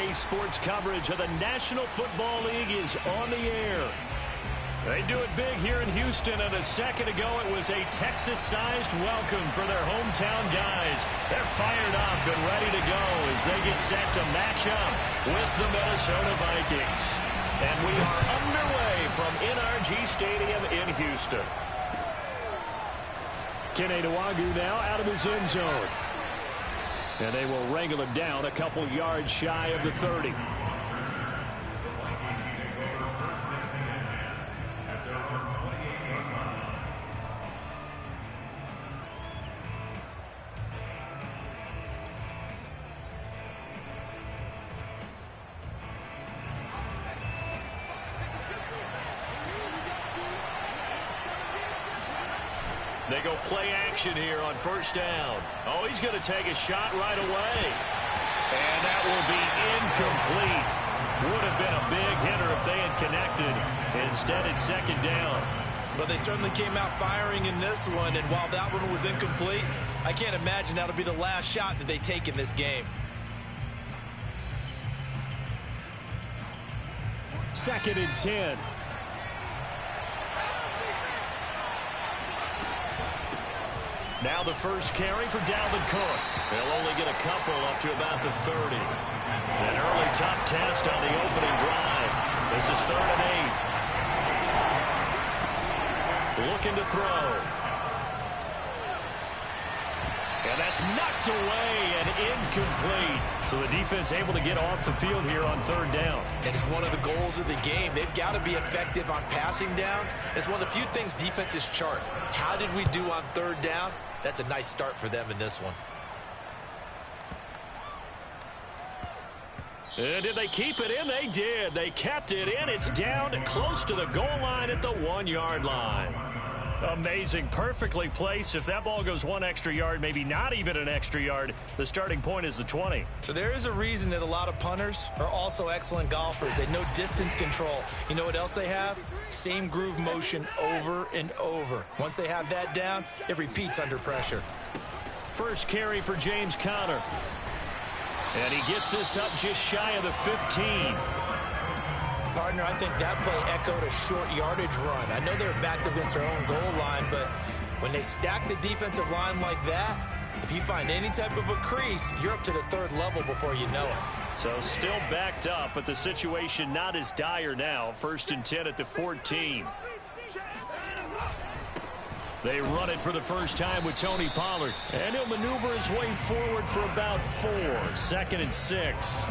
Today's sports coverage of the National Football League is on the air. They do it big here in Houston, and a second ago it was a Texas-sized welcome for their hometown guys. They're fired up and ready to go as they get set to match up with the Minnesota Vikings. And we are underway from NRG Stadium in Houston. Kenny Nwagu now out of his end zone. And they will wrangle him down a couple yards shy of the 30. They go play action here on first down. Oh, he's going to take a shot right away. And that will be incomplete. Would have been a big hitter if they had connected. Instead, it's second down. But they certainly came out firing in this one, and while that one was incomplete, I can't imagine that'll be the last shot that they take in this game. Second and 10. Now the first carry for Dalvin Cook. They'll only get a couple up to about the 30. An early tough test on the opening drive. This is 3rd and 8. Looking to throw. And that's knocked away and incomplete. So the defense able to get off the field here on 3rd down. And it's one of the goals of the game. They've got to be effective on passing downs. It's one of the few things defenses chart. How did we do on 3rd down? That's a nice start for them in this one. And did they keep it in? They did. They kept it in. It's down close to the goal line at the 1-yard line. Amazing. Perfectly placed. If that ball goes 1 extra yard, maybe not even an extra yard, the starting point is the 20. So there is a reason that a lot of punters are also excellent golfers. They know distance control. You know what else they have? Same groove motion over and over. Once they have that down, it repeats under pressure. First carry for James Conner. And he gets this up just shy of the 15. Partner, I think that play echoed a short yardage run. I know they're backed against their own goal line, but when they stack the defensive line like that, if you find any type of a crease, you're up to the 3rd level before you know it. So still backed up, but the situation not as dire now. 1st and 10 at the 14. They run it for the first time with Tony Pollard. And he'll maneuver his way forward for about 4. 2nd and 6.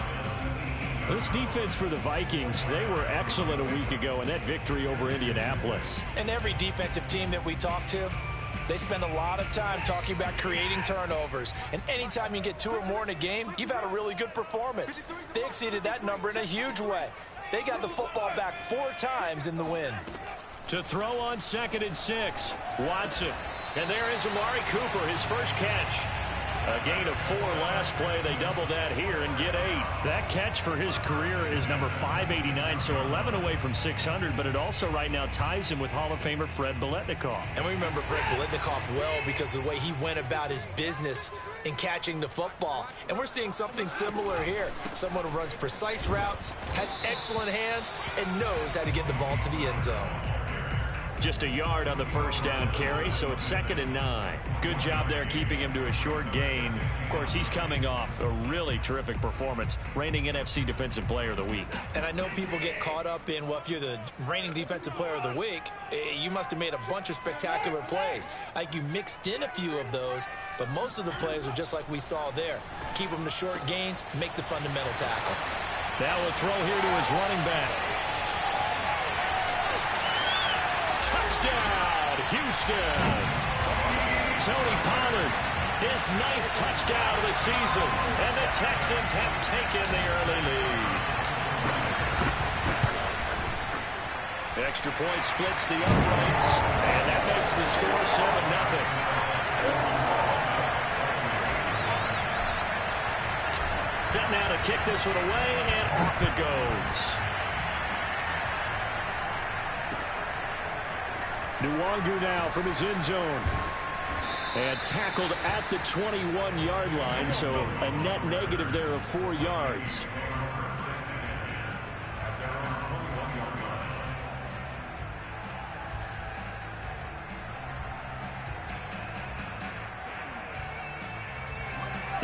This defense for the Vikings, they were excellent a week ago in that victory over Indianapolis. And every defensive team that we talk to, they spend a lot of time talking about creating turnovers. And anytime you get 2 or more in a game, you've had a really good performance. They exceeded that number in a huge way. They got the football back 4 times in the win. To throw on 2nd and 6, Watson. And there is Amari Cooper, his first catch. A gain of 4 last play. They double that here and get 8. That catch for his career is number 589, so 11 away from 600, but it also right now ties him with Hall of Famer Fred Biletnikoff. And we remember Fred Biletnikoff well because of the way he went about his business in catching the football. And we're seeing something similar here. Someone who runs precise routes, has excellent hands, and knows how to get the ball to the end zone. Just a yard on the first down carry, so it's 2nd and 9. Good job there keeping him to a short gain. Of course, he's coming off a really terrific performance, reigning NFC Defensive Player of the Week. And I know people get caught up in, well, if you're the reigning Defensive Player of the Week, you must have made a bunch of spectacular plays. Like you mixed in a few of those, but most of the plays are just like we saw there. Keep them to short gains, make the fundamental tackle. Now a throw here to his running back. Touchdown, Houston. Tony Pollard, his 9th touchdown of the season, and the Texans have taken the early lead. The extra point splits the uprights, and that makes the score 7-0. Set now to kick this one away, and off it goes. Nwagu now from his end zone. And tackled at the 21-yard line, so a net negative there of 4 yards.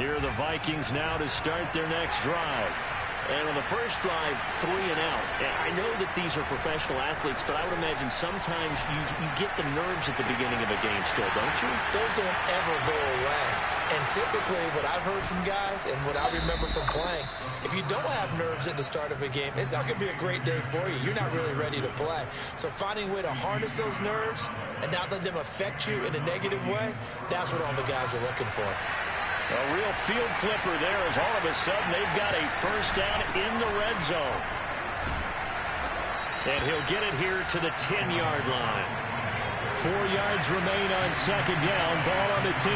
Here are the Vikings now to start their next drive. And on the first drive, 3 and out. And I know that these are professional athletes, but I would imagine sometimes you get the nerves at the beginning of a game still, don't you? Those don't ever go away. And typically what I've heard from guys and what I remember from playing, if you don't have nerves at the start of a game, it's not going to be a great day for you. You're not really ready to play. So finding a way to harness those nerves and not let them affect you in a negative way, that's what all the guys are looking for. A real field flipper there as all of a sudden they've got a first down in the red zone. And he'll get it here to the 10-yard line. 4 yards remain on second down. Ball on the 10.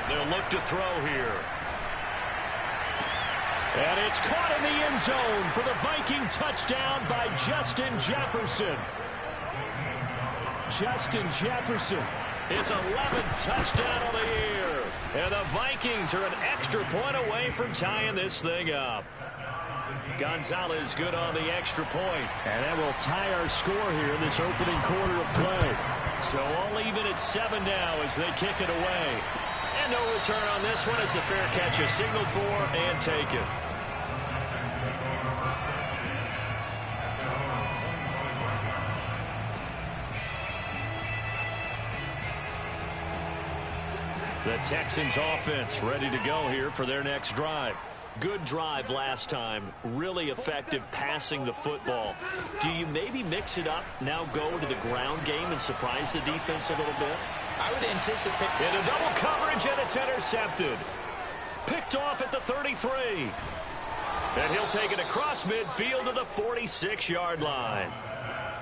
They'll look to throw here. And it's caught in the end zone for the Viking touchdown by Justin Jefferson. Justin Jefferson, his 11th touchdown of the year. And the Vikings are an extra point away from tying this thing up. Gonzalez good on the extra point. And that will tie our score here in this opening quarter of play. So all even at 7 now as they kick it away. And no return on this one as the fair catch is signaled for and taken. The Texans offense ready to go here for their next drive. Good drive last time. Really effective passing the football. Do you maybe mix it up, now go to the ground game and surprise the defense a little bit? I would anticipate. Into double coverage, and it's intercepted. Picked off at the 33. And he'll take it across midfield to the 46-yard line.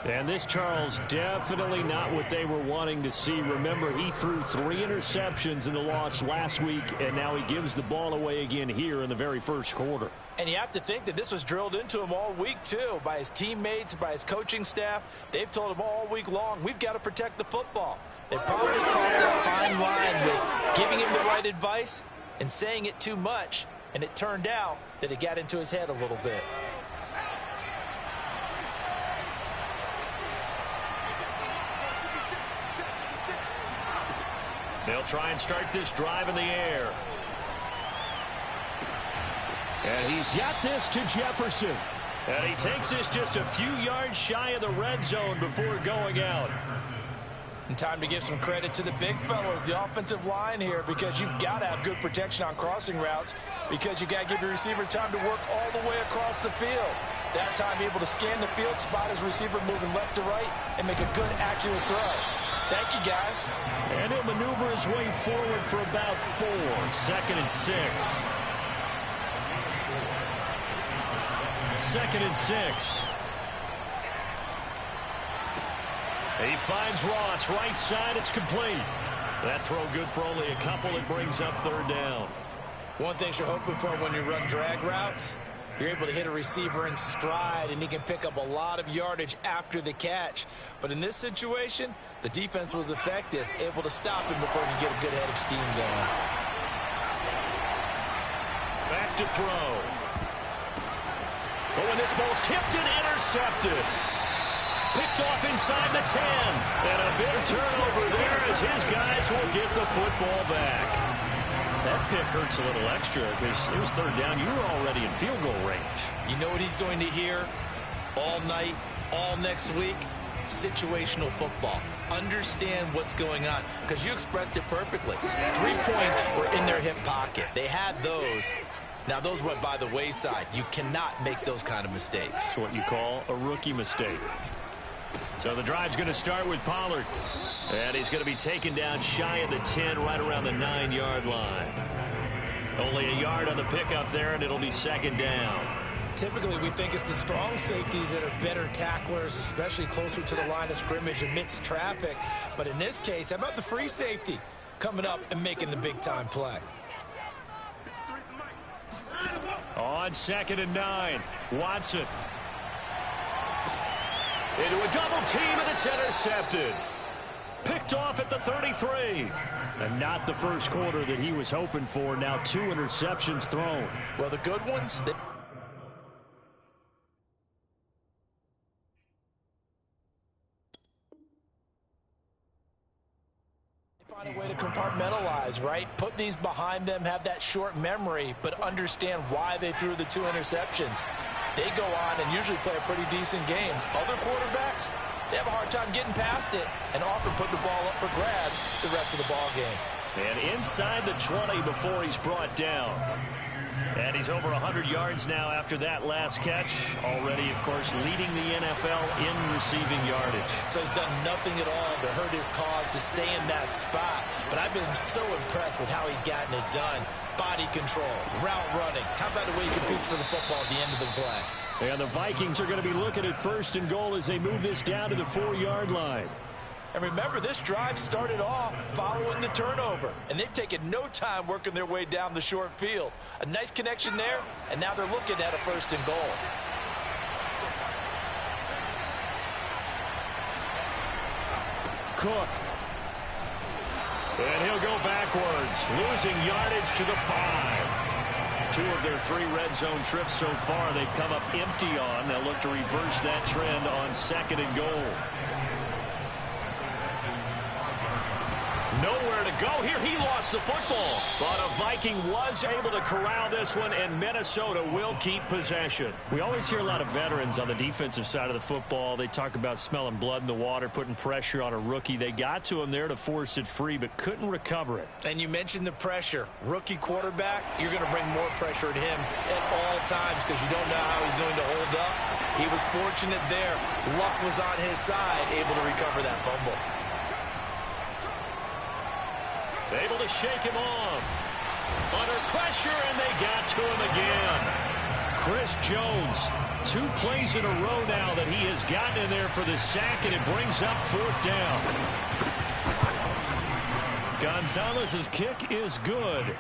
And this, Charles, definitely not what they were wanting to see. Remember, he threw 3 interceptions in the loss last week, and now he gives the ball away again here in the very first quarter. And you have to think that this was drilled into him all week, too, by his teammates, by his coaching staff. They've told him all week long, we've got to protect the football. They probably crossed that fine line with giving him the right advice and saying it too much, and it turned out that it got into his head a little bit. They'll try and start this drive in the air. And he's got this to Jefferson. And he takes this just a few yards shy of the red zone before going out. And time to give some credit to the big fellows, the offensive line here, because you've got to have good protection on crossing routes because you've got to give your receiver time to work all the way across the field. That time able to scan the field, spot his receiver moving left to right, and make a good, accurate throw. Thank you, guys. And he'll maneuver his way forward for about 4. 2nd and 6. 2nd and 6. He finds Ross right side. It's complete. That throw good for only a couple. It brings up 3rd down. One thing you're hoping for when you run drag routes, you're able to hit a receiver in stride, and he can pick up a lot of yardage after the catch. But in this situation, the defense was effective, able to stop him before he get a good head of steam going. Back to throw. Oh, and this ball's tipped and intercepted. Picked off inside the 10. And a big turnover there as his guys will get the football back. That pick hurts a little extra because it was 3rd down. You were already in field goal range. You know what he's going to hear all night, all next week? Situational football. Understand what's going on, because you expressed it perfectly. 3 points were in their hip pocket. They had those. Now, those went by the wayside. You cannot make those kind of mistakes. That's what you call a rookie mistake. So the drive's going to start with Pollard. And he's going to be taken down shy of the 10, right around the 9-yard line. Only a yard on the pickup there, and it'll be 2nd down. Typically, we think it's the strong safeties that are better tacklers, especially closer to the line of scrimmage amidst traffic. But in this case, how about the free safety coming up and making the big-time play? On 2nd and 9, Watson. Into a double team, and it's intercepted. Picked off at the 33. And not the first quarter that he was hoping for. Now 2 interceptions thrown. Well, the good ones... Find a way to compartmentalize, right? Put these behind them, have that short memory, but understand why they threw the 2 interceptions. They go on and usually play a pretty decent game. Other quarterbacks, they have a hard time getting past it and often put the ball up for grabs the rest of the ball game. And inside the 20 before he's brought down. And he's over 100 yards now after that last catch. Already, of course, leading the NFL in receiving yardage. So he's done nothing at all to hurt his cause to stay in that spot. But I've been so impressed with how he's gotten it done. Body control, route running. How about the way he competes for the football at the end of the play? And the Vikings are going to be looking at 1st and goal as they move this down to the 4-yard line. And remember, this drive started off following the turnover. And they've taken no time working their way down the short field. A nice connection there, and now they're looking at a 1st and goal. Cook. And he'll go backwards, losing yardage to the 5. 2 of their 3 red zone trips so far they've come up empty on. They'll look to reverse that trend on 2nd and goal. Nowhere to go here. He lost the football. But a Viking was able to corral this one, and Minnesota will keep possession. We always hear a lot of veterans on the defensive side of the football. They talk about smelling blood in the water, putting pressure on a rookie. They got to him there to force it free, but couldn't recover it. And you mentioned the pressure. Rookie quarterback, you're going to bring more pressure at him at all times because you don't know how he's going to hold up. He was fortunate there. Luck was on his side, able to recover that fumble. Able to shake him off. Under pressure, and they got to him again. Chris Jones, 2 plays in a row now that he has gotten in there for the sack, and it brings up 4th down. Gonzalez's kick is good.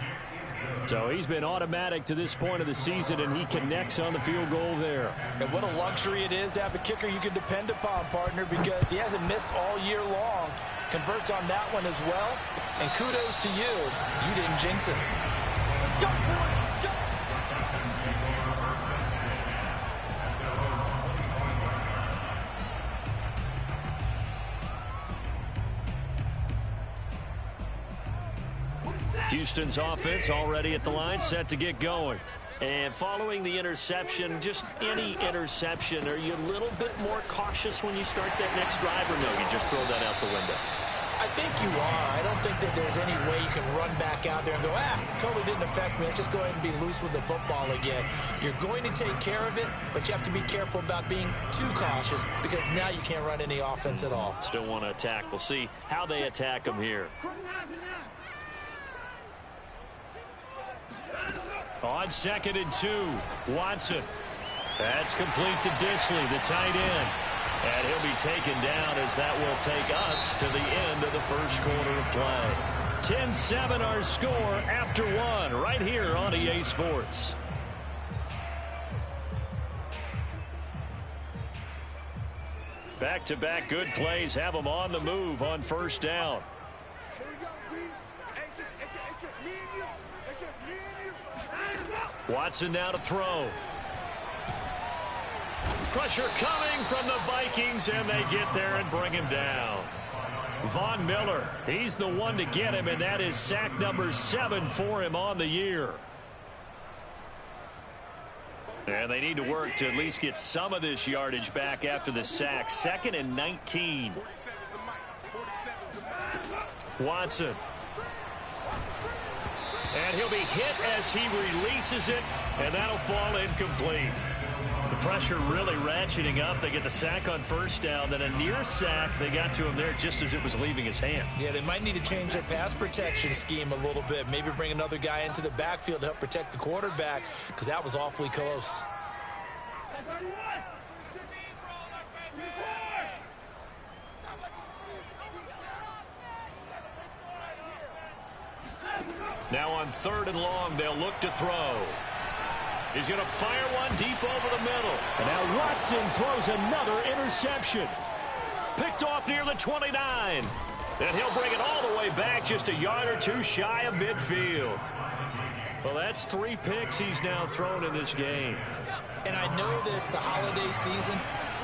So he's been automatic to this point of the season, and he connects on the field goal there. And what a luxury it is to have a kicker you can depend upon, partner, because he hasn't missed all year long. Converts on that one as well. And kudos to you. You didn't jinx it. Let's go, boys. Let's go. Houston's offense already at the line, set to get going. And following the interception, just any interception, are you a little bit more cautious when you start that next drive, or no, you just throw that out the window? I think you are. I don't think that there's any way you can run back out there and go, totally didn't affect me. Let's just go ahead and be loose with the football again. You're going to take care of it, but you have to be careful about being too cautious because now you can't run any offense at all. Still want to attack. We'll see how they attack them here. On 2nd and 2, Watson. That's complete to Disley, the tight end. And he'll be taken down as that will take us to the end of the 1st quarter of play. 10-7 our score after 1 right here on EA Sports. Back-to-back good plays have them on the move on 1st down. Here we go, D. It's just me and you. It's just me and you. Watson now to throw. Pressure coming from the Vikings, and they get there and bring him down. Von Miller, he's the one to get him, and that is sack number 7 for him on the year. And they need to work to at least get some of this yardage back after the sack. 2nd and 19. Watson. And he'll be hit as he releases it, and that'll fall incomplete. The pressure really ratcheting up. They get the sack on 1st down, then a near sack. They got to him there just as it was leaving his hand. Yeah, they might need to change their pass protection scheme a little bit. Maybe bring another guy into the backfield to help protect the quarterback because that was awfully close. Now on 3rd and long, they'll look to throw. He's going to fire one deep over the middle. And now Watson throws another interception. Picked off near the 29. And he'll bring it all the way back just a yard or 2 shy of midfield. Well, that's 3 picks he's now thrown in this game. And I know this, the holiday season,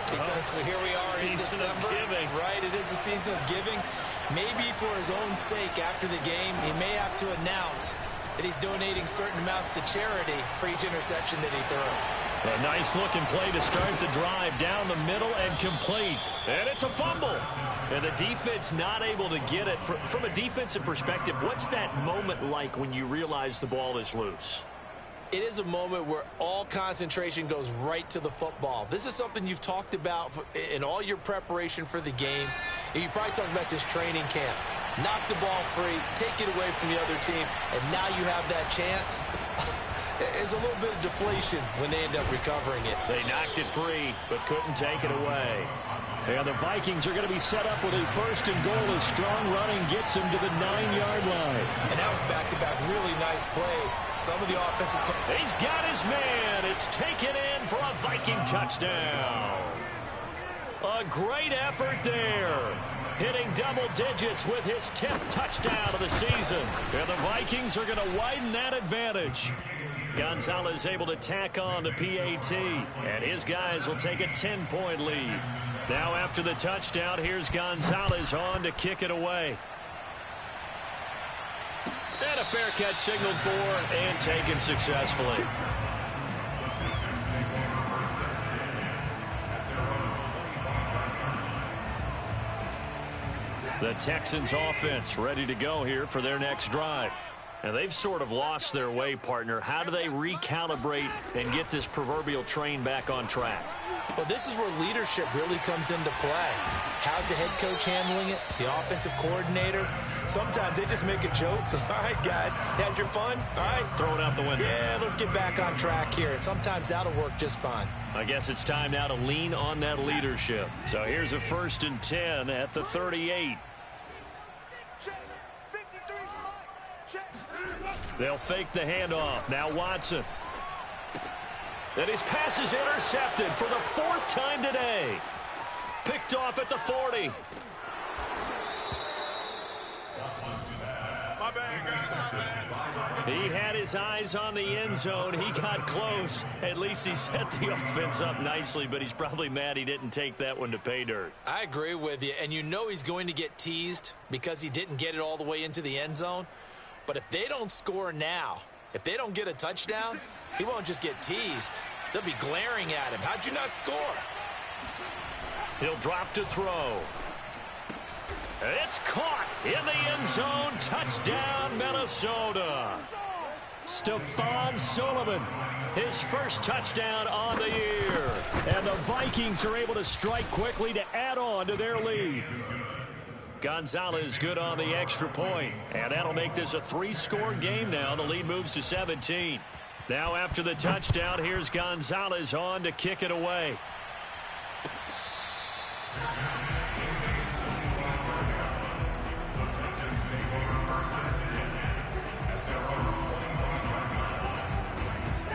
Because here we are in Season of December. giving. Right, it is the season of giving. Maybe for his own sake after the game, he may have to announce that he's donating certain amounts to charity for each interception that he threw. A nice-looking play to start the drive down the middle and complete. And it's a fumble. And the defense not able to get it. From a defensive perspective, what's that moment like when you realize the ball is loose? It is a moment where all concentration goes right to the football. This is something you've talked about in all your preparation for the game. And you probably talked about this training camp. Knock the ball free, take it away from the other team, and now you have that chance. There's a little bit of deflation when they end up recovering it. They knocked it free, but couldn't take it away. And the Vikings are going to be set up with a first and goal as strong running gets him to the 9-yard line. And that was back-to-back really nice plays. Some of the offenses... He's got his man. It's taken in for a Viking touchdown. A great effort there. Hitting double digits with his 10th touchdown of the season. And the Vikings are going to widen that advantage. Gonzalez able to tack on the PAT. And his guys will take a 10-point lead. Now after the touchdown, here's Gonzalez on to kick it away. And a fair catch signaled for and taken successfully. The Texans offense ready to go here for their next drive. And they've sort of lost their way, partner. How do they recalibrate and get this proverbial train back on track? Well, this is where leadership really comes into play. How's the head coach handling it? The offensive coordinator? Sometimes they just make a joke. All right, guys, had your fun? All right. Throw it out the window. Yeah, let's get back on track here. And sometimes that'll work just fine. I guess it's time now to lean on that leadership. So here's a 1st and 10 at the 38. They'll fake the handoff. Now Watson. And his pass is intercepted for the 4th time today. Picked off at the 40. He had his eyes on the end zone. He got close. At least he set the offense up nicely, but he's probably mad he didn't take that one to pay dirt. I agree with you. And you know he's going to get teased because he didn't get it all the way into the end zone. But if they don't score now, if they don't get a touchdown, he won't just get teased. They'll be glaring at him. How'd you not score? He'll drop to throw. It's caught in the end zone. Touchdown, Minnesota. Stephon Sullivan, his first touchdown on the year. And the Vikings are able to strike quickly to add on to their lead. Gonzalez good on the extra point. And that'll make this a 3-score game now. The lead moves to 17. Now after the touchdown, here's Gonzalez on to kick it away.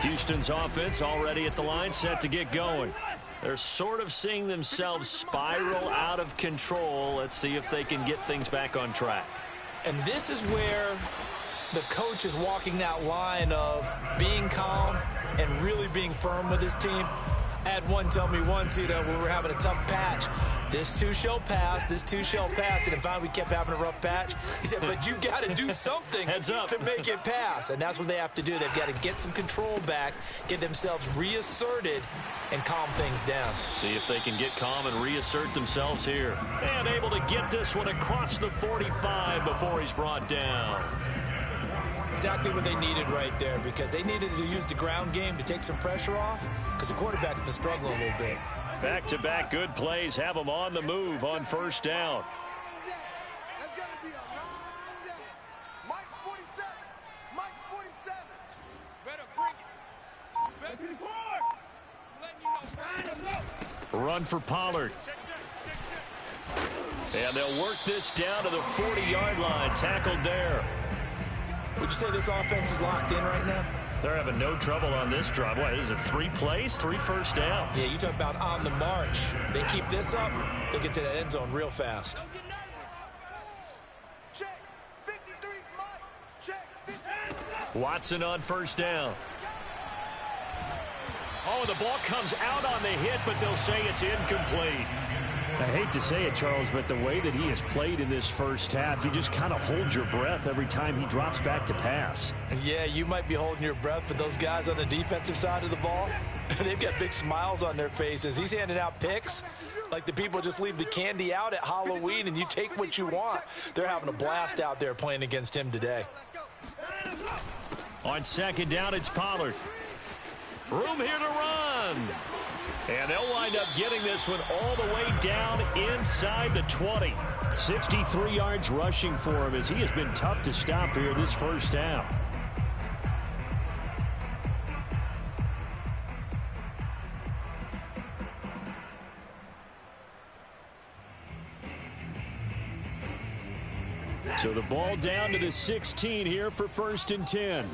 Houston's offense already at the line, set to get going. They're sort of seeing themselves spiral out of control. Let's see if they can get things back on track. And this is where the coach is walking that line of being calm and really being firm with his team. I had one tell me once, when we were having a tough patch, this too shall pass, this too shall pass. And finally we kept having a rough patch. He said, but you got to do something to make it pass. And that's what they have to do. They've got to get some control back, get themselves reasserted, and calm things down. See if they can get calm and reassert themselves here. And able to get this one across the 45 before he's brought down. Exactly what they needed right there, because they needed to use the ground game to take some pressure off, because the quarterback's been struggling a little bit. Back-to-back good plays have them on the move on first down. That's got to be a long day. Mike's 47. Mike's 47. Better bring it. Better be the Run for Pollard. And they'll work this down to the 40-yard line. Tackled there. Would you say this offense is locked in right now? They're having no trouble on this drive. What is it, 3 plays, 3 first downs? Yeah, you talk about on the march. They keep this up, they'll get to that end zone real fast. Check. 53's Mike. Check. 53. Watson on first down. Oh, the ball comes out on the hit, but they'll say it's incomplete. I hate to say it, Charles, but the way that he has played in this first half, you just kind of hold your breath every time he drops back to pass. Yeah, you might be holding your breath, but those guys on the defensive side of the ball, they've got big smiles on their faces. He's handing out picks like the people just leave the candy out at Halloween and you take what you want. They're having a blast out there playing against him today. On second down, it's Pollard. Room here to run. And they'll wind up getting this one all the way down inside the 20. 63 yards rushing for him as he has been tough to stop here this first half. So the ball down to the 16 here for 1st and 10.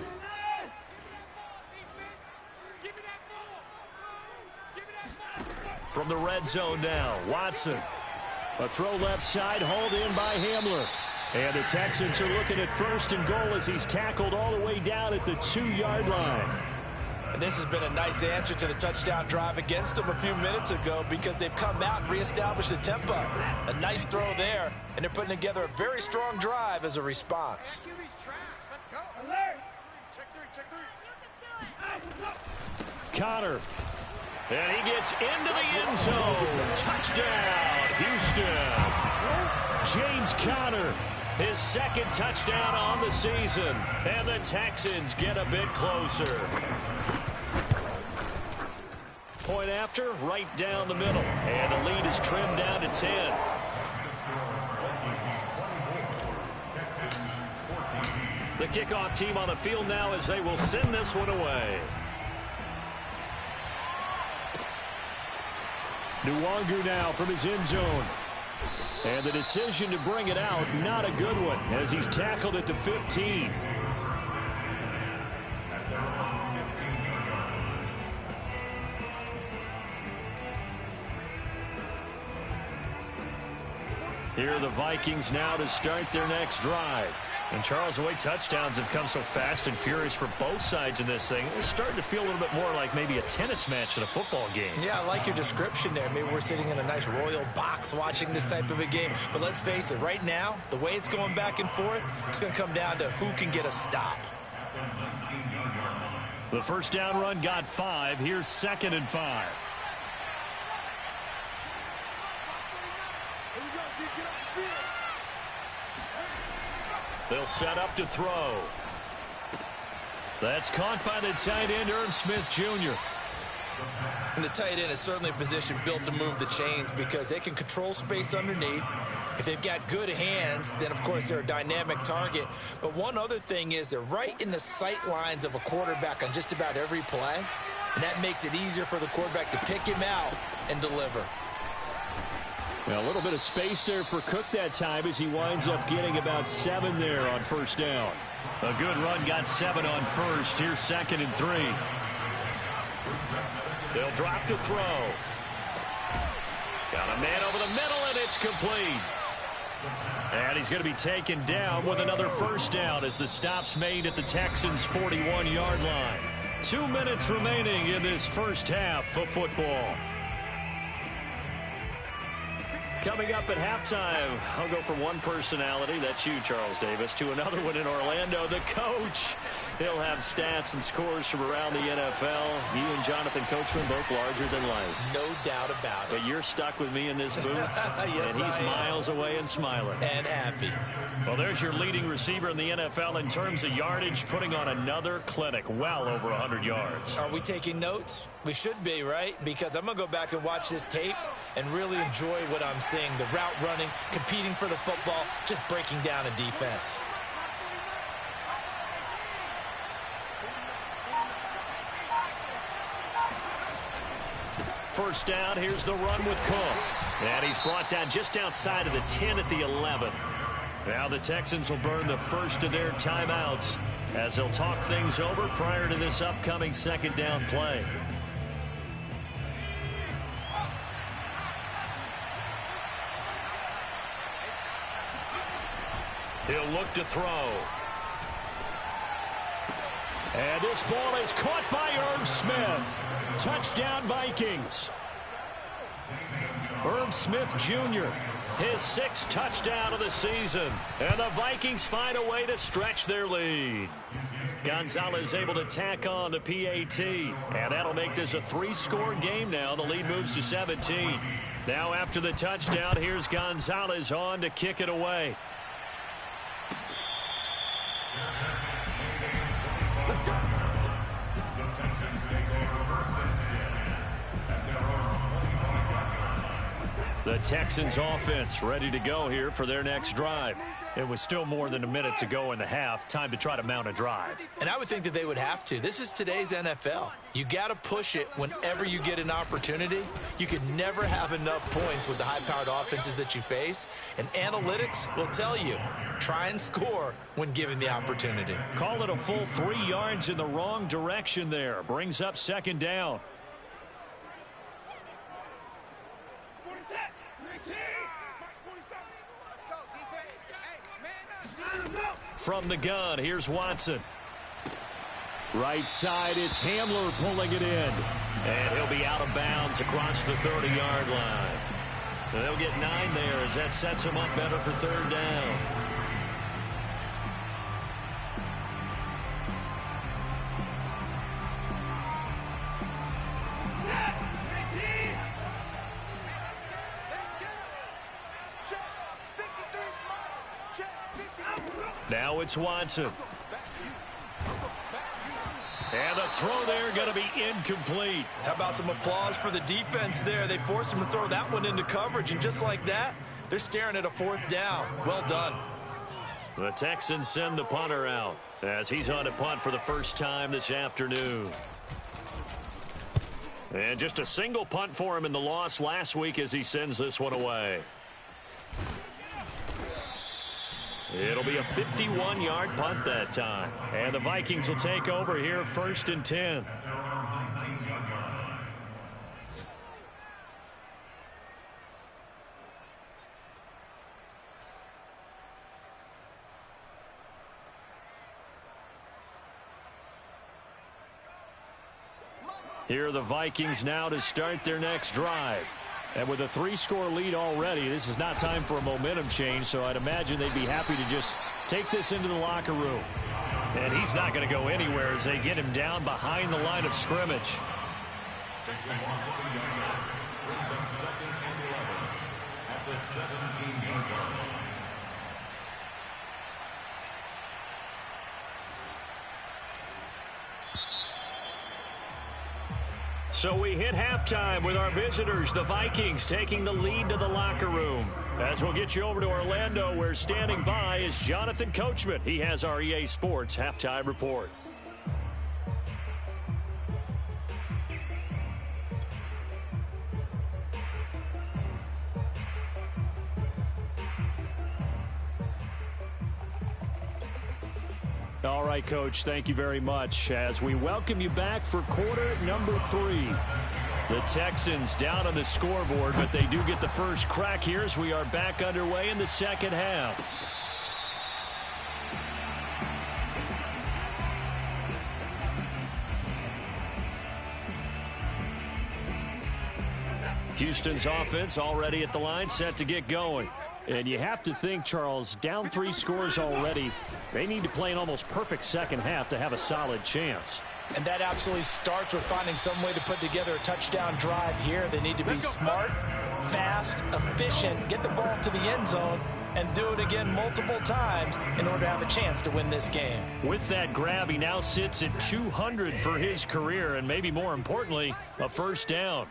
From the red zone now, Watson. A throw left side, hauled in by Hamler. And the Texans are looking at 1st and goal as he's tackled all the way down at the 2-yard line. And this has been a nice answer to the touchdown drive against them a few minutes ago because they've come out and reestablished the tempo. A nice throw there, and they're putting together a very strong drive as a response. Connor. And he gets into the end zone. Touchdown, Houston. James Conner, his 2nd touchdown on the season. And the Texans get a bit closer. Point after, right down the middle. And the lead is trimmed down to 10. The kickoff team on the field now as they will send this one away. Nwangu now from his end zone. And the decision to bring it out, not a good one, as he's tackled at the 15. Here are the Vikings now to start their next drive. And Charles, the way touchdowns have come so fast and furious for both sides in this thing, it's starting to feel a little bit more like maybe a tennis match than a football game. Yeah, I like your description there. Maybe we're sitting in a nice royal box watching this type of a game. But let's face it, right now, the way it's going back and forth, it's going to come down to who can get a stop. The first down run got 5. Here's 2nd and 5. They'll set up to throw. That's caught by the tight end, Irv Smith Jr. And the tight end is certainly a position built to move the chains because they can control space underneath. If they've got good hands, then, of course, they're a dynamic target. But one other thing is they're right in the sight lines of a quarterback on just about every play. And that makes it easier for the quarterback to pick him out and deliver. Well, a little bit of space there for Cook that time as he winds up getting about 7 there on 1st down. A good run, got 7 on 1st. Here's 2nd and 3. They'll drop to throw. Got a man over the middle, and it's complete. And he's going to be taken down with another 1st down as the stop's made at the Texans' 41-yard line. 2 minutes remaining in this first half of football. Coming up at halftime, I'll go from one personality, that's you, Charles Davis, to another one in Orlando, the coach. He'll have stats and scores from around the NFL. You and Jonathan Coachman, both larger than life. No doubt about it. But you're stuck with me in this booth, yes, and he's miles away and smiling. And happy. Well, there's your leading receiver in the NFL in terms of yardage, putting on another clinic, well over 100 yards. Are we taking notes? We should be, right? Because I'm going to go back and watch this tape and really enjoy what I'm seeing. The route running, competing for the football, just breaking down a defense. First down, here's the run with Cook. And he's brought down just outside of the 10 at the 11. Now the Texans will burn the first of their timeouts as they'll talk things over prior to this upcoming 2nd down play. He'll look to throw. And this ball is caught by Irv Smith. Touchdown, Vikings. Irv Smith Jr., his 6th touchdown of the season. And the Vikings find a way to stretch their lead. Gonzalez able to tack on the PAT. And that'll make this a 3-score game now. The lead moves to 17. Now after the touchdown, here's Gonzalez on to kick it away. The Texans offense ready to go here for their next drive. It was still more than a minute to go in the half. Time to try to mount a drive. And I would think that they would have to. This is today's NFL. You got to push it whenever you get an opportunity. You can never have enough points with the high-powered offenses that you face. And analytics will tell you, try and score when given the opportunity. Call it a full 3 yards in the wrong direction there. Brings up 2nd down. From the gun, here's Watson. Right side, it's Hamler pulling it in. And he'll be out of bounds across the 30-yard line. And they'll get 9 there as that sets them up better for 3rd down. Now it's Watson. And the throw there going to be incomplete. How about some applause for the defense there? They forced him to throw that one into coverage, and just like that, they're staring at a 4th down. Well done. The Texans send the punter out as he's on a punt for the first time this afternoon. And just a single punt for him in the loss last week as he sends this one away. It'll be a 51-yard punt that time. And the Vikings will take over here 1st and 10. Here are the Vikings now to start their next drive. And with a 3-score lead already, this is not time for a momentum change, so I'd imagine they'd be happy to just take this into the locker room. And he's not going to go anywhere as they get him down behind the line of scrimmage. So we hit halftime with our visitors, the Vikings, taking the lead to the locker room. As we'll get you over to Orlando, where standing by is Jonathan Coachman. He has our EA Sports halftime report. All right, Coach, thank you very much as we welcome you back for quarter number 3. The Texans down on the scoreboard, but they do get the first crack here as we are back underway in the second half. Houston's offense already at the line, set to get going. And you have to think, Charles, down 3 scores already, they need to play an almost perfect second half to have a solid chance. And that absolutely starts with finding some way to put together a touchdown drive here. They need to be smart, fast, efficient, get the ball to the end zone, and do it again multiple times in order to have a chance to win this game. With that grab, he now sits at 200 for his career, and maybe more importantly, a first down.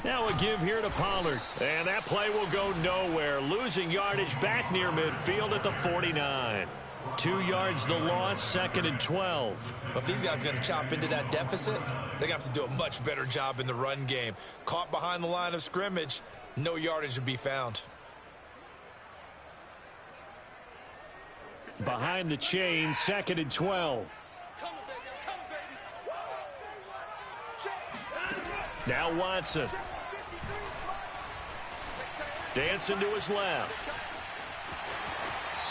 Now a give here to Pollard. And that play will go nowhere. Losing yardage back near midfield at the 49. 2 yards the loss, 2nd and 12. If these guys are going to chop into that deficit, they're going to have to do a much better job in the run game. Caught behind the line of scrimmage, no yardage to be found. Behind the chain, 2nd and 12. Now Watson. Dancing to his left.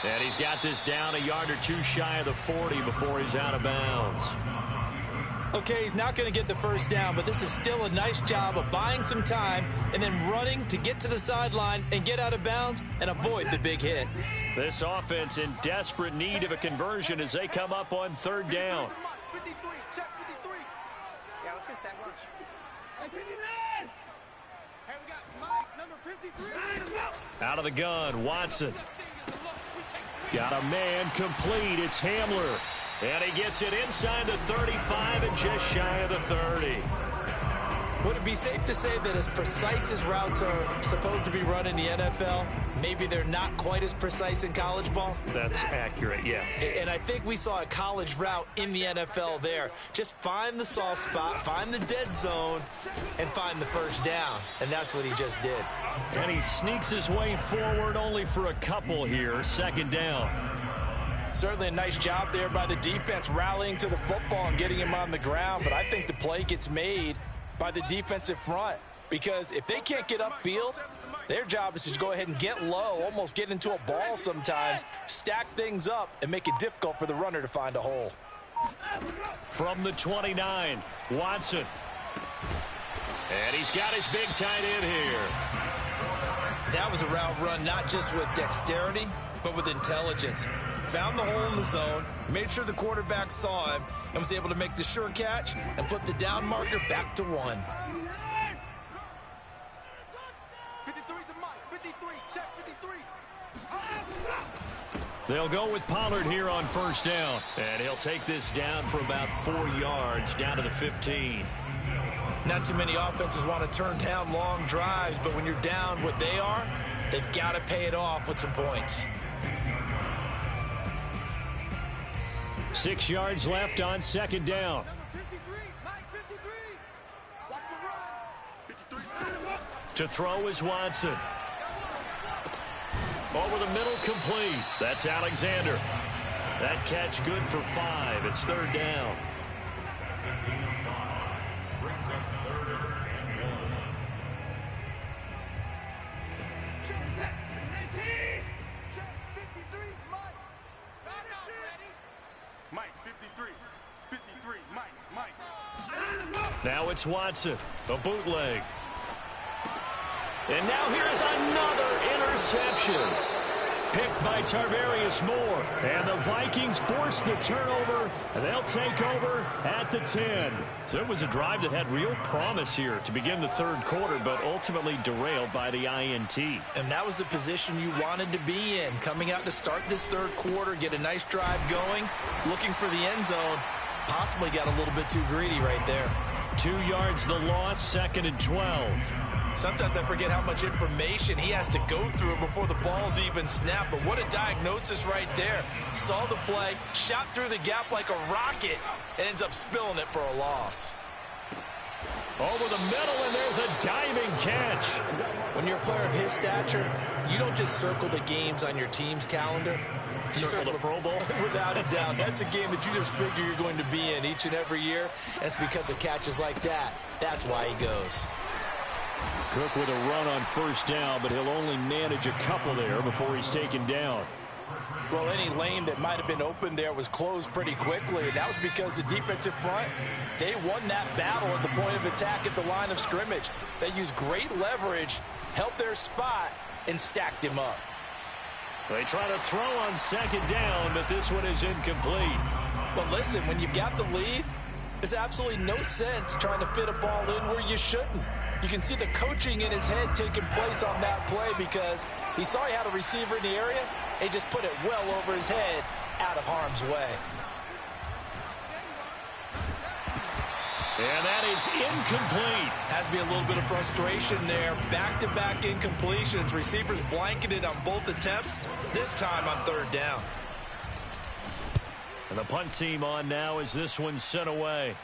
And he's got this down a yard or two shy of the 40 before he's out of bounds. Okay, he's not going to get the first down, but this is still a nice job of buying some time and then running to get to the sideline and get out of bounds and avoid the big hit. This offense in desperate need of a conversion as they come up on third down. 53, check 53. Yeah, let's go sack lunch. Hey, 59! Hey, we got Mike, number 53. Out of the gun, Watson. Got a man complete. It's Hamler. And he gets it inside the 35 and just shy of the 30. Would it be safe to say that as precise as routes are supposed to be run in the NFL, maybe they're not quite as precise in college ball? That's accurate, yeah. And I think we saw a college route in the NFL there. Just find the soft spot, find the dead zone, and find the first down. And that's what he just did. And he sneaks his way forward only for a couple here. Second down. Certainly a nice job there by the defense rallying to the football and getting him on the ground. But I think the play gets made by the defensive front, because if they can't get upfield, their job is to go ahead and get low, almost get into a ball sometimes, stack things up, and make it difficult for the runner to find a hole. From the 29, Watson. And he's got his big tight end here. That was a route run not just with dexterity, but with intelligence. Found the hole in the zone, made sure the quarterback saw him, and was able to make the sure catch and flip the down marker back to 1. 53's the Mike, 53, check 53. They'll go with Pollard here on first down. And he'll take this down for about 4 yards, down to the 15. Not too many offenses want to turn down long drives, but when you're down what they are, they've got to pay it off with some points. 6 yards left on second down. Number 53, Mike 53. Watch the run. 53. To throw is Watson. Over the middle, complete. That's Alexander. That catch good for 5. It's third down. Check 53's Mike. Back out, ready. Mike 53. 53, Mike. Now it's Watson. A bootleg. And now here's another interception. Picked by Tarvarius Moore. And the Vikings force the turnover. And they'll take over at the 10. So it was a drive that had real promise here to begin the third quarter, but ultimately derailed by the INT. And that was the position you wanted to be in. Coming out to start this third quarter, get a nice drive going, looking for the end zone. Possibly got a little bit too greedy right there. 2 yards the loss, second and 12. Sometimes I forget how much information he has to go through before the ball's even snapped. But what a diagnosis right there. Saw the play, shot through the gap like a rocket, and ends up spilling it for a loss. Over the middle, and there's a diving catch. When you're a player of his stature, you don't just circle the games on your team's calendar. You Circle the Pro Bowl? Without a doubt. That's a game that you just figure you're going to be in each and every year. And it's because of catches like that. That's why he goes. Cook with a run on first down, but he'll only manage a couple there before he's taken down. Well, any lane that might have been open there was closed pretty quickly, and that was because the defensive front, they won that battle at the point of attack at the line of scrimmage. They used great leverage, held their spot, and stacked him up. They try to throw on second down, but this one is incomplete. Well, listen, when you've got the lead, there's absolutely no sense trying to fit a ball in where you shouldn't. You can see the coaching in his head taking place on that play because he saw he had a receiver in the area and he just put it well over his head out of harm's way. And that is incomplete. Has to be a little bit of frustration there. Back-to-back incompletions. Receivers blanketed on both attempts, this time on third down. And the punt team on now as this one's sent away.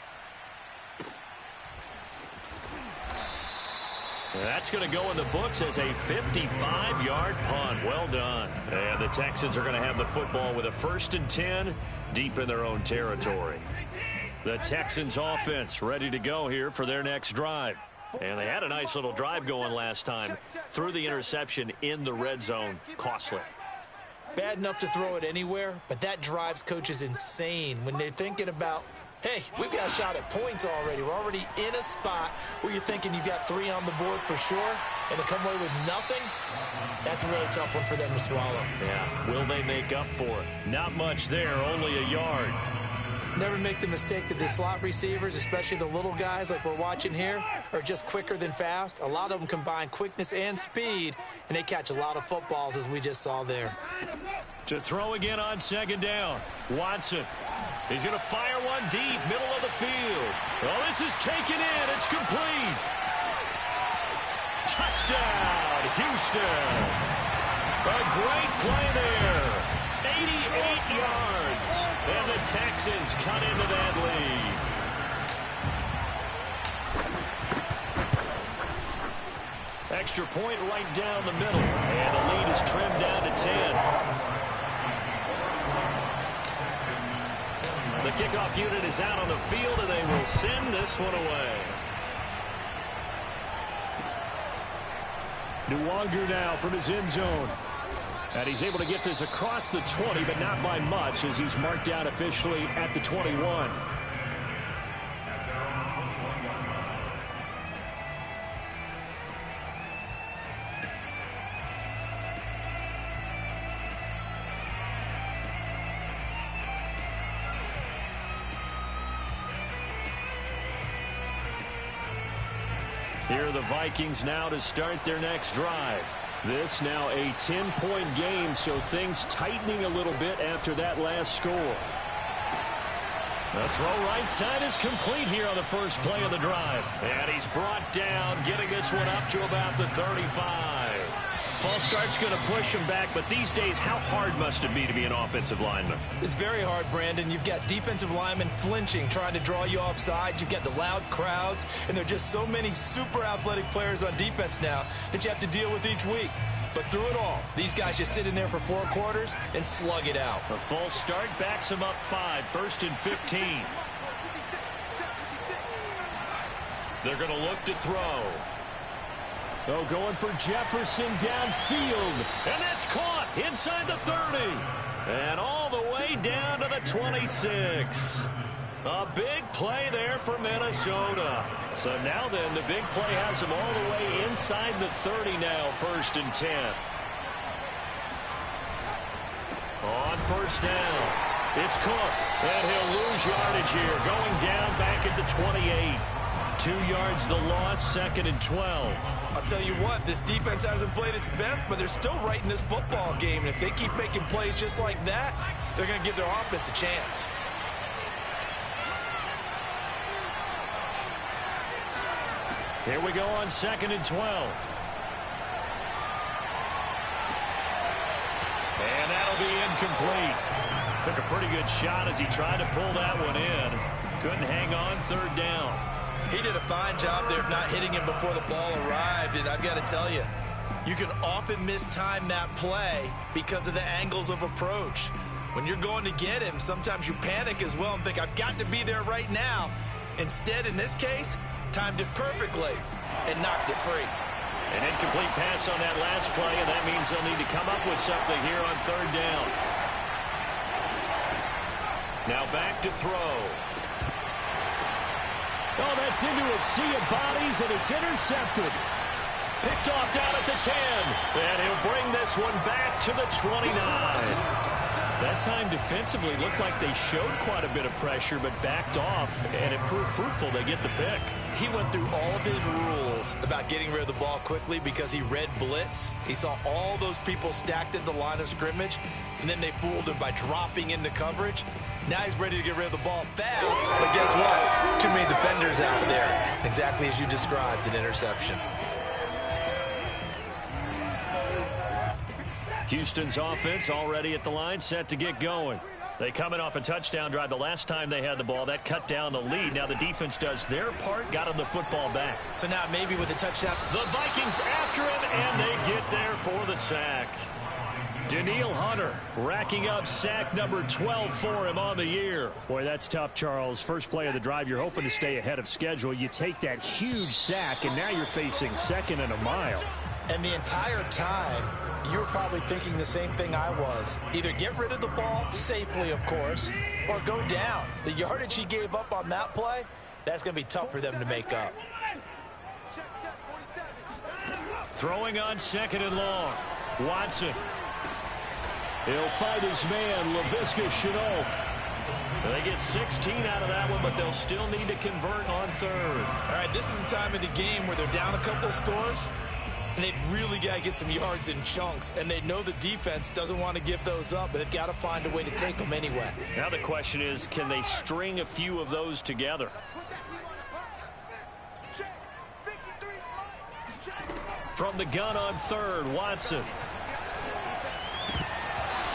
That's going to go in the books as a 55-yard punt. Well done. And the Texans are going to have the football with a 1st and 10 deep in their own territory. The Texans offense ready to go here for their next drive. And they had a nice little drive going last time. Threw the interception in the red zone. Costly. bad enough to throw it anywhere, but that drives coaches insane when they're thinking about, hey, we've got a shot at points already. We're already in a spot where you're thinking you got 3 on the board for sure, and to come away with nothing, that's a really tough one for them to swallow. Yeah, will they make up for it? Not much there, only a yard. Never make the mistake that the slot receivers, especially the little guys like we're watching here, are just quicker than fast. A lot of them combine quickness and speed, and they catch a lot of footballs, as we just saw there. To throw again on second down. Watson. He's going to fire one deep, middle of the field. Oh, this is taken in. It's complete. Touchdown, Houston. A great play there. 88 yards. And the Texans cut into that lead. Extra point right down the middle. And the lead is trimmed down to 10. The kickoff unit is out on the field, and they will send this one away. Nwangu now from his end zone. And he's able to get this across the 20, but not by much, as he's marked down officially at the 21. Here are the Vikings now to start their next drive. This now a 10-point game, so things tightening a little bit after that last score. The throw right side is complete here on the first play of the drive. And he's brought down, getting this one up to about the 35. False start's going to push him back, but these days, how hard must it be to be an offensive lineman? It's very hard, Brandon. You've got defensive linemen flinching, trying to draw you offside. You've got the loud crowds, and there are just so many super athletic players on defense now that you have to deal with each week. But through it all, these guys just sit in there for 4 quarters and slug it out. A false start backs him up 5, 1st and 15. They're going to look to throw. Oh, going for Jefferson downfield. And that's caught inside the 30. And all the way down to the 26. A big play there for Minnesota. So now then, the big play has him all the way inside the 30 now, 1st and 10. On 1st down, it's Cook. And he'll lose yardage here, going down back at the 28. 2 yards the loss, 2nd and 12. I'll tell you what, this defense hasn't played its best, but they're still right in this football game. And if they keep making plays just like that, they're going to give their offense a chance. Here we go on 2nd and 12. And that'll be incomplete. Took a pretty good shot as he tried to pull that one in. Couldn't hang on 3rd down. He did a fine job there of not hitting him before the ball arrived, and I've got to tell you, you can often mistime that play because of the angles of approach. When you're going to get him, sometimes you panic as well and think, I've got to be there right now. Instead, in this case, timed it perfectly and knocked it free. An incomplete pass on that last play, and that means they'll need to come up with something here on 3rd down. Now back to throw. Oh, that's into a sea of bodies, and it's intercepted. Picked off down at the 10. And he'll bring this one back to the 29. That time defensively looked like they showed quite a bit of pressure, but backed off, and it proved fruitful. They get the pick. He went through all of his rules about getting rid of the ball quickly because he read blitz. He saw all those people stacked at the line of scrimmage, and then they fooled him by dropping into coverage. Now he's ready to get rid of the ball fast, but guess what? Too many defenders out there. Exactly as you described, an interception. Houston's offense already at the line, set to get going. They coming off a touchdown drive the last time they had the ball. That cut down the lead. Now the defense does their part, got him the football back. So now maybe with the touchdown. The Vikings after him, and they get there for the sack. Danielle Hunter racking up sack number 12 for him on the year. Boy, that's tough, Charles. First play of the drive, you're hoping to stay ahead of schedule. You take that huge sack, and now you're facing 2nd and a mile. And the entire time, you were probably thinking the same thing I was. Either get rid of the ball, safely of course, or go down. The yardage he gave up on that play, that's going to be tough for them to make up. Throwing on 2nd and long. Watson. He'll fight his man, Laviska Shenault. They get 16 out of that one, but they'll still need to convert on 3rd. All right, this is the time of the game where they're down a couple of scores, and they've really got to get some yards in chunks, and they know the defense doesn't want to give those up, but they've got to find a way to take them anyway. Now the question is, can they string a few of those together? From the gun on 3rd, Watson.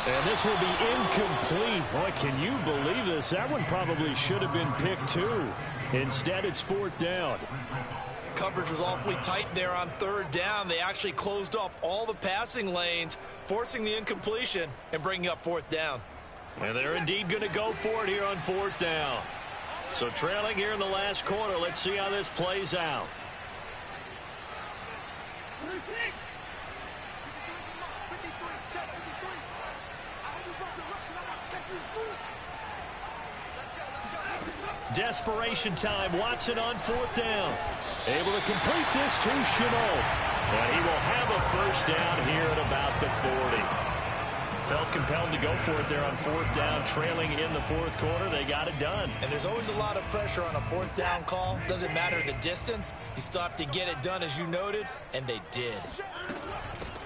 And this will be incomplete. Boy, can you believe this? That one probably should have been picked too. Instead, it's 4th down. Coverage was awfully tight there on 3rd down. They actually closed off all the passing lanes, forcing the incompletion and bringing up 4th down. And they're indeed going to go for it here on 4th down. So trailing here in the last quarter. Let's see how this plays out. Desperation time. Watson on 4th down. Able to complete this to Shenault. And he will have a 1st down here at about the 40. Felt compelled to go for it there on 4th down. Trailing in the 4th quarter. They got it done. And there's always a lot of pressure on a 4th down call. Doesn't matter the distance. You still have to get it done, as you noted. And they did.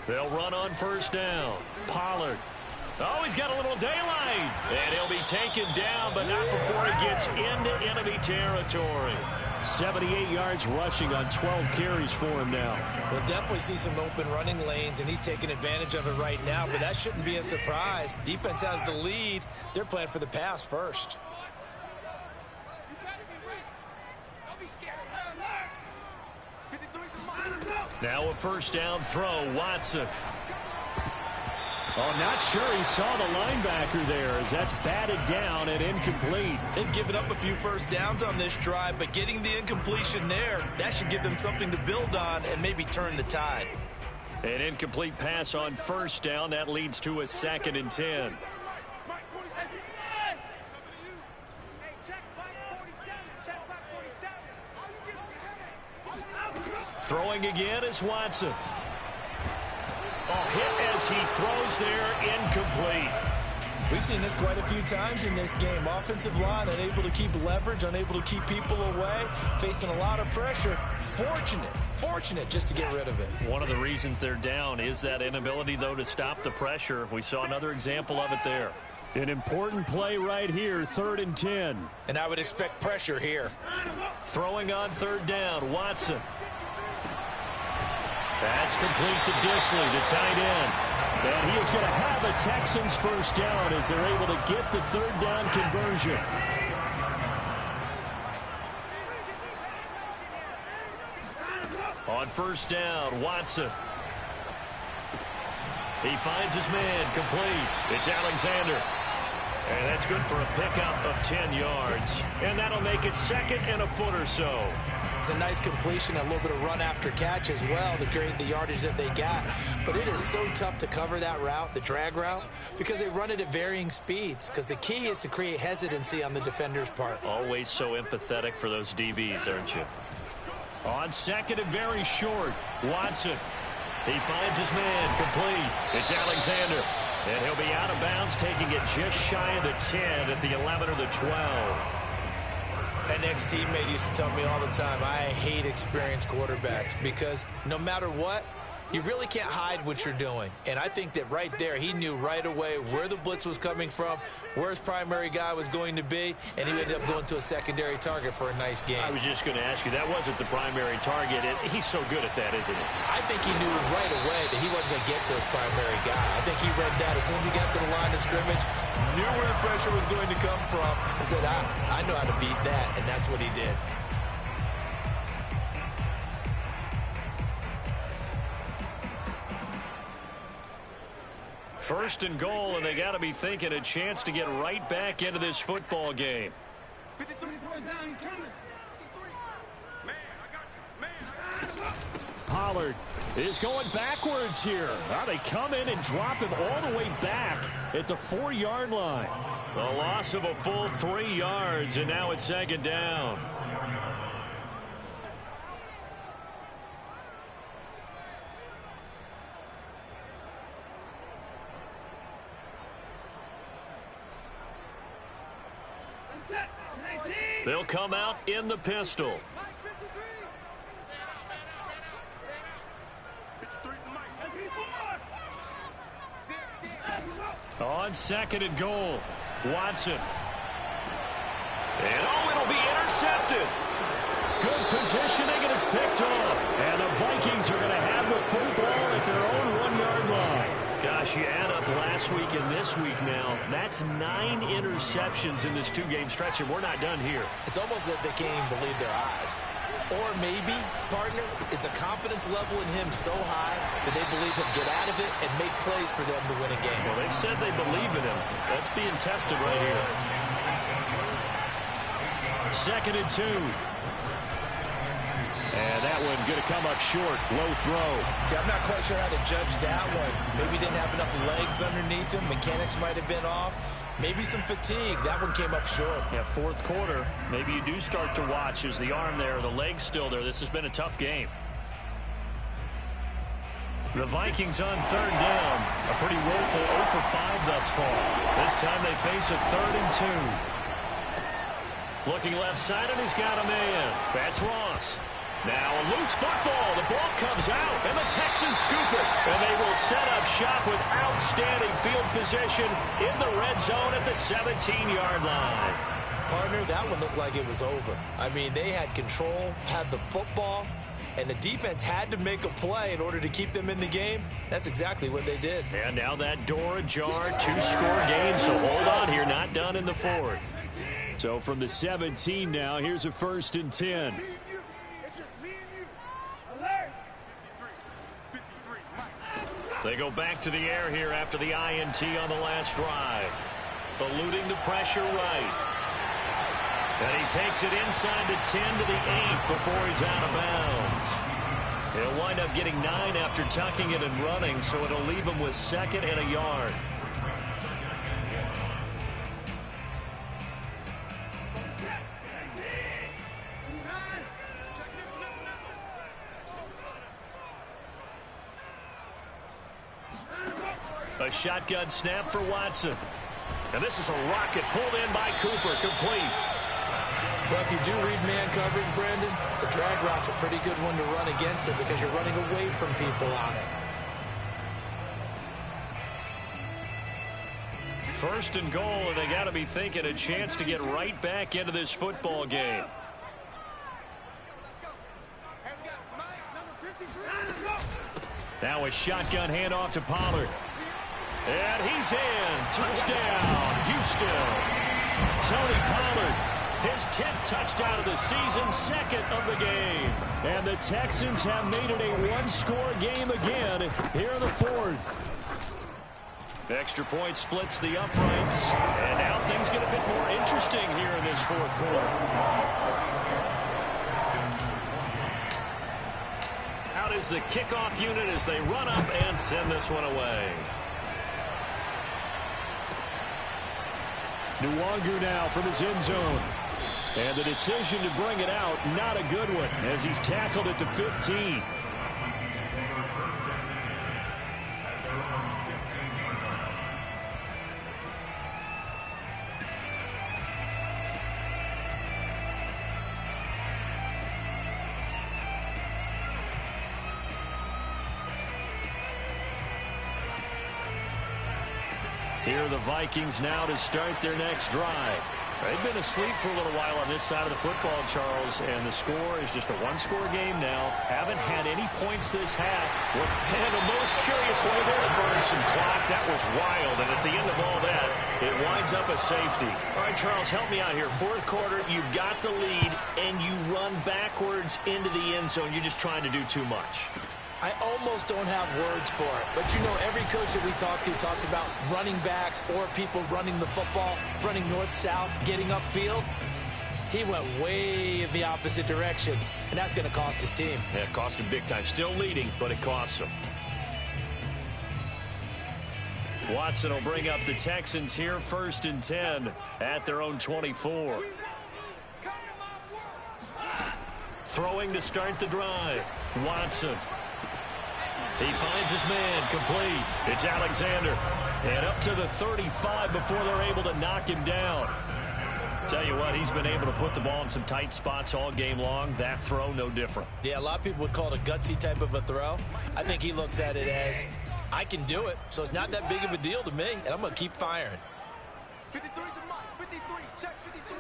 They'll run on 1st down. Pollard. Oh, he's got a little daylight. And he'll be taken down, but not before he gets into enemy territory. 78 yards rushing on 12 carries for him now. We'll definitely see some open running lanes, and he's taking advantage of it right now, but that shouldn't be a surprise. Defense has the lead. They're playing for the pass first. Now a 1st down throw. Watson. Oh, not sure he saw the linebacker there as that's batted down and incomplete. They've given up a few 1st downs on this drive, but getting the incompletion there, that should give them something to build on and maybe turn the tide. An incomplete pass on 1st down. That leads to a 2nd and 10. Throwing again is Watson. Oh, hit as he throws there, incomplete. We've seen this quite a few times in this game. Offensive line unable to keep leverage, unable to keep people away, facing a lot of pressure. Fortunate just to get rid of it. One of the reasons they're down is that inability, though, to stop the pressure. We saw another example of it there. An important play right here, 3rd and 10. And I would expect pressure here. Throwing on 3rd down, Watson. That's complete to Disley, the tight end. And he is going to have a Texans 1st down as they're able to get the 3rd down conversion. On 1st down, Watson. He finds his man, complete. It's Alexander. And that's good for a pickup of 10 yards. And that'll make it 2nd and a foot or so. It's a nice completion, a little bit of run after catch as well to create the yardage that they got. But it is so tough to cover that route, the drag route, because they run it at varying speeds. Because the key is to create hesitancy on the defender's part. Always so empathetic for those DBs, aren't you? On 2nd and very short, Watson. He finds his man, complete. It's Alexander. And he'll be out of bounds, taking it just shy of the 10 at the 11 or the 12. An ex-teammate used to tell me all the time, I hate experienced quarterbacks because no matter what, you really can't hide what you're doing. And I think that right there, he knew right away where the blitz was coming from, where his primary guy was going to be, and he ended up going to a secondary target for a nice game. I was just going to ask you, that wasn't the primary target. He's so good at that, isn't he? I think he knew right away that he wasn't going to get to his primary guy. I think he read that as soon as he got to the line of scrimmage, knew where the pressure was going to come from, and said, I know how to beat that, and that's what he did. First and goal, and they got to be thinking a chance to get right back into this football game. 53 points down, he's coming. 53. Man, I got you. Man, I got you. Pollard is going backwards here. Well, they come in and drop him all the way back at the 4-yard line. A loss of a full 3 yards, and now it's second down. They'll come out in the pistol. On second and goal, Watson. And it'll be intercepted. Good positioning, and it's picked off. And the Vikings are going to have the football at their own 1-yard line. Gosh, you add up last week and this week now. That's 9 interceptions in this 2-game stretch, and we're not done here. It's almost as if they can't even believe their eyes. Or maybe, partner, is the confidence level in him so high that they believe he'll get out of it and make plays for them to win a game. Well, they've said they believe in him. That's being tested right here. Second and 2. And that one going to come up short. Low throw. See, I'm not quite sure how to judge that one. Maybe he didn't have enough legs underneath him. Mechanics might have been off. Maybe some fatigue. That one came up short. Yeah, fourth quarter. Maybe you do start to watch. Is the arm there, the leg's still there. This has been a tough game. The Vikings on third down. A pretty woeful 0 for 5 thus far. This time they face a 3rd and 2. Looking left side, and he's got a man. That's Ross. Now a loose football. The ball comes out, and the Texans scoop it. And they will set up shop with outstanding field position in the red zone at the 17-yard line. Partner, that one looked like it was over. I mean, they had control, had the football, and the defense had to make a play in order to keep them in the game. That's exactly what they did. And now that door ajar, 2-score game, so hold on here, not done in the 4th. So from the 17 now, here's a 1st and 10. They go back to the air here after the INT on the last drive. Eluding the pressure right. And he takes it inside the 10 to the 8 before he's out of bounds. He'll wind up getting 9 after tucking it and running, so it'll leave him with 2nd and a yard. A shotgun snap for Watson. And this is a rocket pulled in by Cooper, complete. Well, if you do read man coverage, Brandon, the drag route's a pretty good one to run against it because you're running away from people on it. 1st and goal, and they got to be thinking a chance to get right back into this football game. Now a shotgun handoff to Pollard. And he's in. Touchdown, Houston. Tony Pollard, his 10th touchdown of the season, 2nd of the game. And the Texans have made it a 1-score game again here in the 4th. Extra point splits the uprights. And now things get a bit more interesting here in this 4th quarter. Out is the kickoff unit as they run up and send this one away. Nwangu now from his end zone. And the decision to bring it out, not a good one, as he's tackled at the 15. Here are the Vikings now to start their next drive. They've been asleep for a little while on this side of the football, Charles, and the score is just a 1-score game now. Haven't had any points this half. And the most curious way there to burn some clock. That was wild, and at the end of all that, it winds up a safety. All right, Charles, help me out here. 4th quarter, you've got the lead, and you run backwards into the end zone. You're just trying to do too much. I almost don't have words for it. But, you know, every coach that we talk to talks about running backs or people running the football, running north-south, getting upfield. He went way in the opposite direction, and that's going to cost his team. Yeah, it cost him big time. Still leading, but it costs him. Watson will bring up the Texans here, 1st and 10 at their own 24. Throwing to start the drive. Watson. He finds his man, complete. It's Alexander. And up to the 35 before they're able to knock him down. Tell you what, he's been able to put the ball in some tight spots all game long. That throw, no different. Yeah, a lot of people would call it a gutsy type of a throw. I think he looks at it as, I can do it, so it's not that big of a deal to me, and I'm going to keep firing. 53's the mark. 53. Check 53.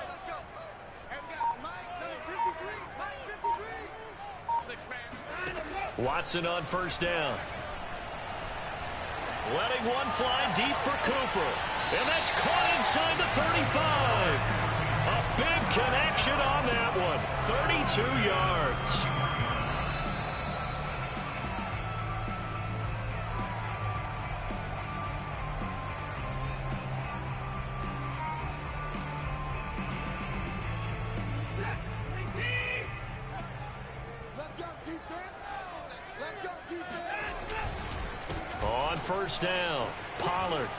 Let's go. And we got Mike, number 53. Mike, 53. 6-man. Watson on 1st down. Letting one fly deep for Cooper. And that's caught inside the 35. A big connection on that one. 32 yards. Let's go, defense. Let's go, defense. On 1st down, Pollard.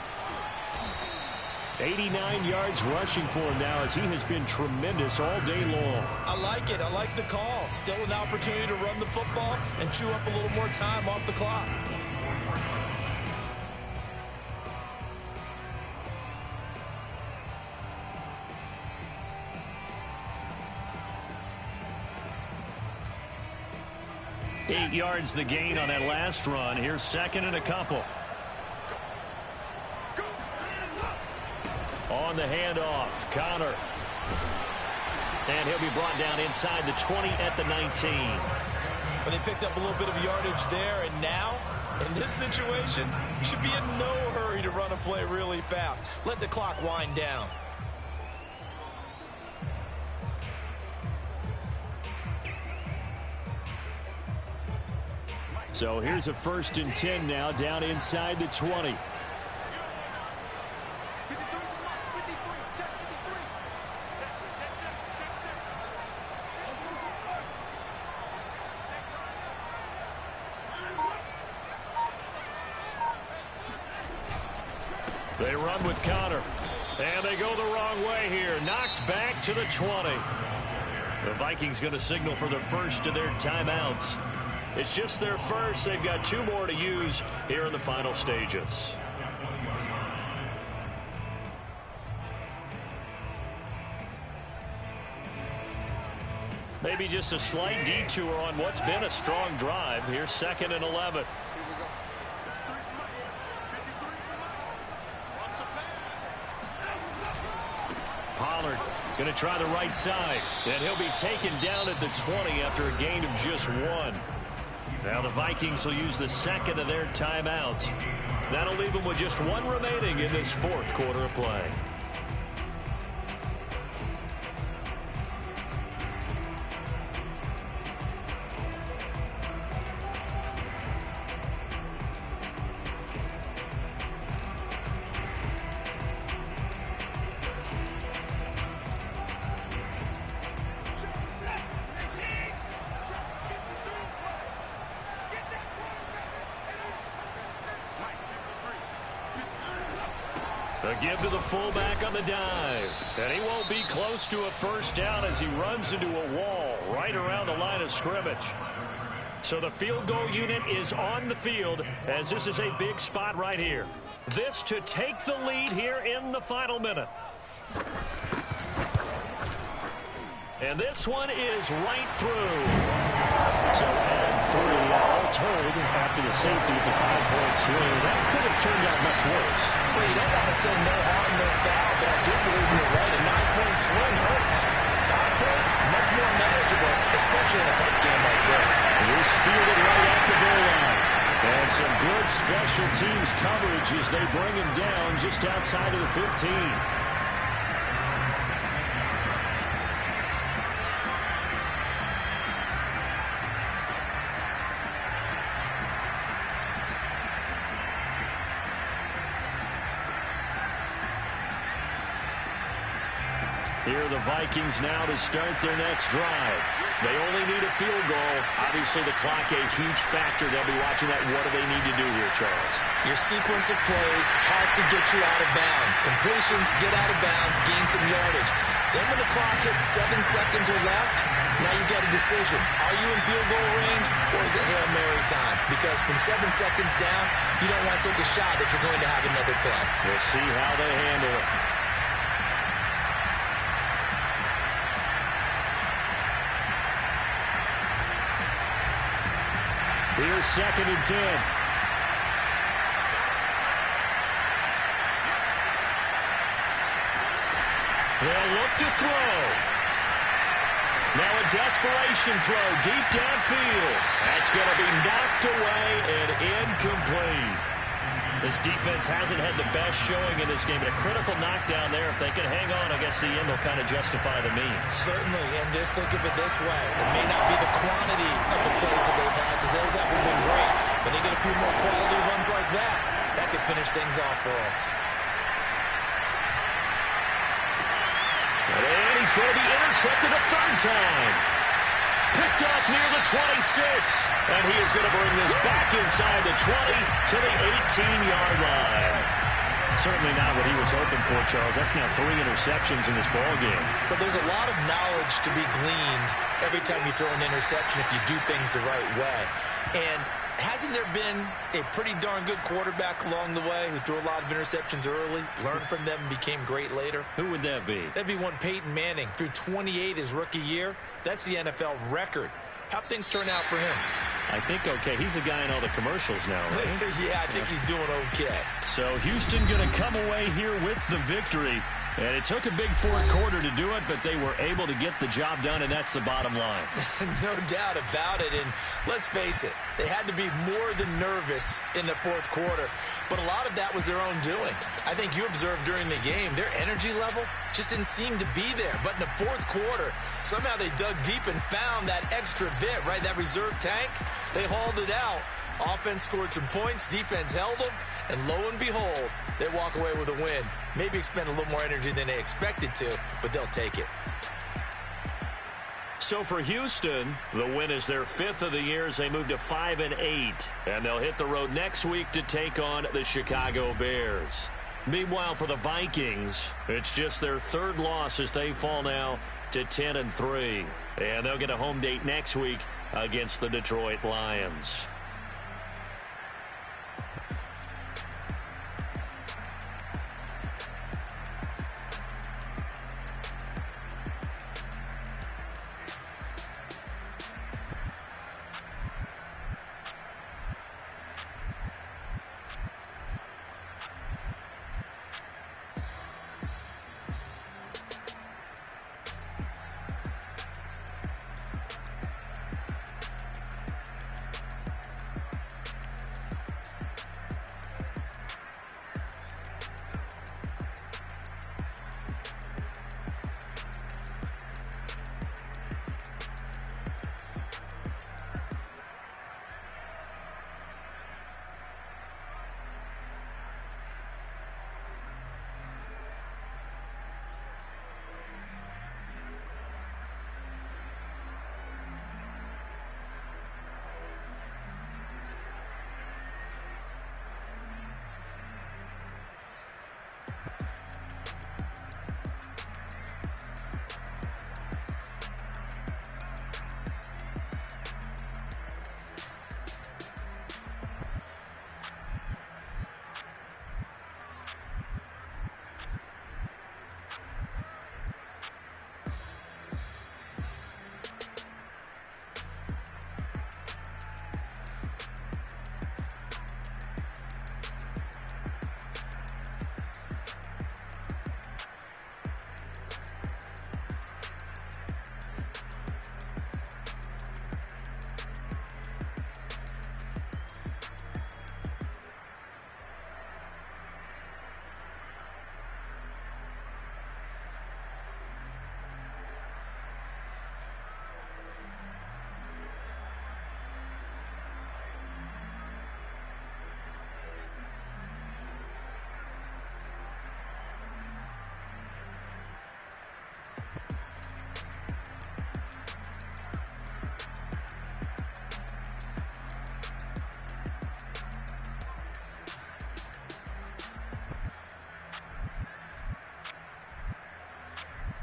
89 yards rushing for him now as he has been tremendous all day long. I like it. I like the call. Still an opportunity to run the football and chew up a little more time off the clock. Eight yards the gain on that last run. Here's 2nd and a couple. On the handoff, Connor. And he'll be brought down inside the 20 at the 19. But they picked up a little bit of yardage there, and now, in this situation, you should be in no hurry to run a play really fast. Let the clock wind down. So here's a 1st and 10 now, down inside the 20. They run with Connor. And they go the wrong way here. Knocked back to the 20. The Vikings going to signal for the first of their timeouts. It's just their first. They've got 2 more to use here in the final stages. Maybe just a slight detour on what's been a strong drive. Here's 2nd and 11. Pollard going to try the right side. And he'll be taken down at the 20 after a gain of just 1. Now the Vikings will use the 2nd of their timeouts. That'll leave them with just 1 remaining in this 4th quarter of play. A give to the fullback on the dive. And he won't be close to a 1st down as he runs into a wall right around the line of scrimmage. So the field goal unit is on the field as this is a big spot right here. This to take the lead here in the final minute. And this one is right through. So and 3 all told after the safety. It's a 5-point swing. That could have turned out much worse. Well, you don't want to say no harm, no foul, but I do believe you're right. A 9-point swing hurts. 5 points, much more manageable, especially in a tight game like this. He's fielded right at the goal line. And some good special teams coverage as they bring him down just outside of the 15. Here are the Vikings now to start their next drive. They only need a field goal. Obviously, the clock a huge factor. They'll be watching that. What do they need to do here, Charles? Your sequence of plays has to get you out of bounds. Completions, get out of bounds, gain some yardage. Then when the clock hits 7 seconds or left, now you got a decision. Are you in field goal range, or is it Hail Mary time? Because from 7 seconds down, you don't want to take a shot that you're going to have another play. We'll see how they handle it. Here's 2nd and 10. They'll look to throw. Now a desperation throw deep downfield. That's going to be knocked away and incomplete. This defense hasn't had the best showing in this game, but a critical knockdown there. If they can hang on, I guess the end will kind of justify the means. Certainly, and just think of it this way. It may not be the quantity of the plays that they've had, because those haven't been great, but they get a few more quality ones like that. That could finish things off for them. And he's going to be intercepted a third time. Picked off near the 26. And he is going to bring this back inside the 20 to the 18-yard line. Certainly not what he was hoping for, Charles. That's now 3 interceptions in this ballgame. But there's a lot of knowledge to be gleaned every time you throw an interception if you do things the right way. And hasn't there been a pretty darn good quarterback along the way who threw a lot of interceptions early, learned from them, and became great later? Who would that be? That'd be one Peyton Manning. Threw 28 his rookie year. That's the NFL record. How'd things turn out for him? I think okay. He's a guy in all the commercials now, right? Yeah, I think he's doing okay. So Houston going to come away here with the victory. And it took a big fourth quarter to do it, but they were able to get the job done, and that's the bottom line. No doubt about it. And let's face it, they had to be more than nervous in the fourth quarter. But a lot of that was their own doing. I think you observed during the game, their energy level just didn't seem to be there. But in the fourth quarter, somehow they dug deep and found that extra bit, right? That reserve tank, they hauled it out. Offense scored some points, defense held them, and lo and behold, they walk away with a win. Maybe expend a little more energy than they expected to, but they'll take it. So for Houston, the win is their 5th of the year as they move to 5-8, and they'll hit the road next week to take on the Chicago Bears. Meanwhile, for the Vikings, it's just their 3rd loss as they fall now to 10-3, and they'll get a home date next week against the Detroit Lions.